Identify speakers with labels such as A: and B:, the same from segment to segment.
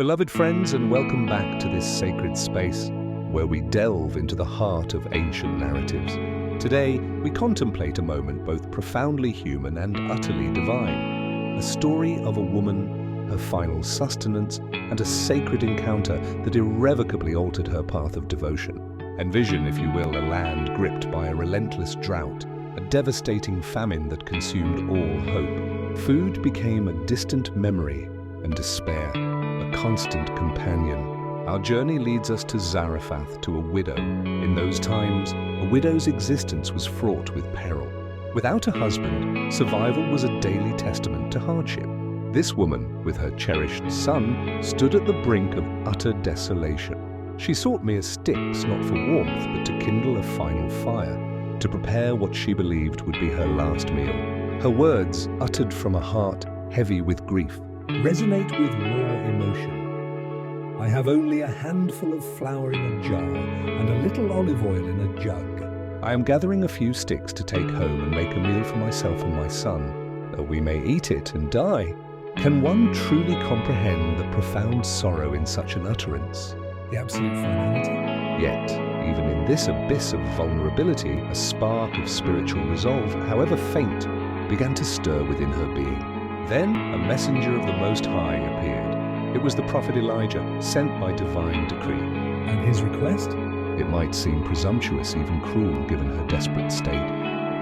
A: Beloved friends, and welcome back to this sacred space where we delve into the heart of ancient narratives. Today, we contemplate a moment both profoundly human and utterly divine. A story of a woman, her final sustenance, and a sacred encounter that irrevocably altered her path of devotion. Envision, if you will, a land gripped by a relentless drought, a devastating famine that consumed all hope. Food became a distant memory, and despair a constant companion. Our journey leads us to Zarephath, to a widow. In those times, a widow's existence was fraught with peril. Without a husband, survival was a daily testament to hardship. This woman, with her cherished son, stood at the brink of utter desolation. She sought mere sticks, not for warmth, but to kindle a final fire, to prepare what she believed would be her last meal. Her words, uttered from a heart heavy with grief, resonate with raw emotion. I have only a handful of flour in a jar and a little olive oil in a jug. I am gathering a few sticks to take home and make a meal for myself and my son, that we may eat it and die. Can one truly comprehend the profound sorrow in such an utterance? The absolute finality? Yet, even in this abyss of vulnerability, a spark of spiritual resolve, however faint, began to stir within her being. Then a messenger of the Most High appeared. It was the prophet Elijah, sent by divine decree. And his request? It might seem presumptuous, even cruel, given her desperate state.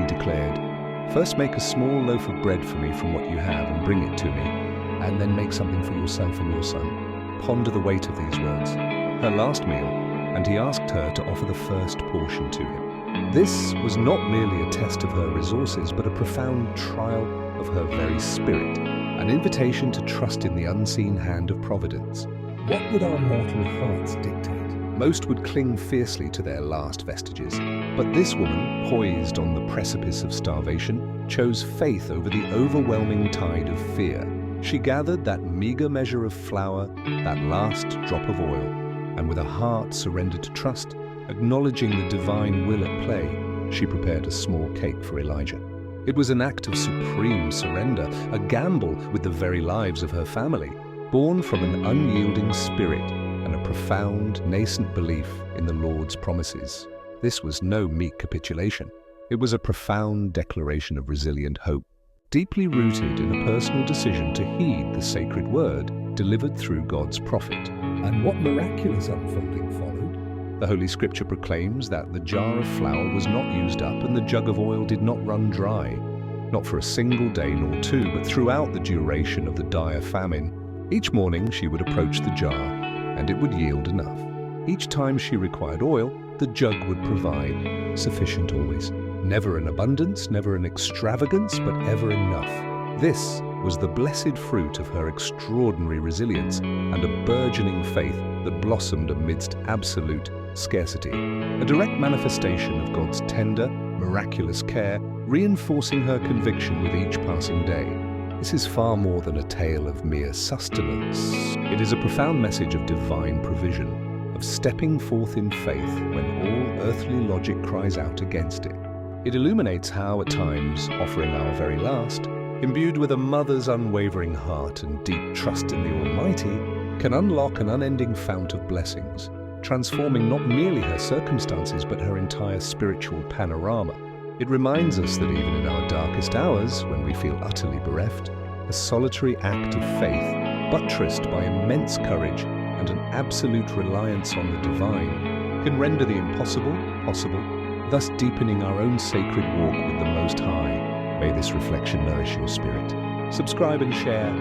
A: He declared, "First make a small loaf of bread for me from what you have and bring it to me, and then make something for yourself and your son." Ponder the weight of these words. Her last meal, and he asked her to offer the first portion to him. This was not merely a test of her resources, but a profound trial of her very spirit, an invitation to trust in the unseen hand of providence. What would our mortal hearts dictate? Most would cling fiercely to their last vestiges, but this woman, poised on the precipice of starvation, chose faith over the overwhelming tide of fear. She gathered that meager measure of flour, that last drop of oil, and with a heart surrendered to trust, acknowledging the divine will at play, she prepared a small cake for Elijah. It was an act of supreme surrender, a gamble with the very lives of her family, born from an unyielding spirit and a profound, nascent belief in the Lord's promises. This was no meek capitulation. It was a profound declaration of resilient hope, deeply rooted in a personal decision to heed the sacred word delivered through God's prophet. And what miraculous unfolding followed? The Holy Scripture proclaims that the jar of flour was not used up and the jug of oil did not run dry, not for a single day nor two, but throughout the duration of the dire famine. Each morning she would approach the jar, and it would yield enough. Each time she required oil, the jug would provide, sufficient always. Never an abundance, never an extravagance, but ever enough. This was the blessed fruit of her extraordinary resilience and a burgeoning faith that blossomed amidst absolute scarcity, a direct manifestation of God's tender, miraculous care, reinforcing her conviction with each passing day. This is far more than a tale of mere sustenance. It is a profound message of divine provision, of stepping forth in faith when all earthly logic cries out against it. It illuminates how, at times, offering our very last, imbued with a mother's unwavering heart and deep trust in the Almighty, can unlock an unending fount of blessings, transforming not merely her circumstances but her entire spiritual panorama. It reminds us that even in our darkest hours, when we feel utterly bereft, a solitary act of faith, buttressed by immense courage and an absolute reliance on the divine, can render the impossible possible, thus deepening our own sacred walk with the Most High. May this reflection nourish your spirit. Subscribe and share.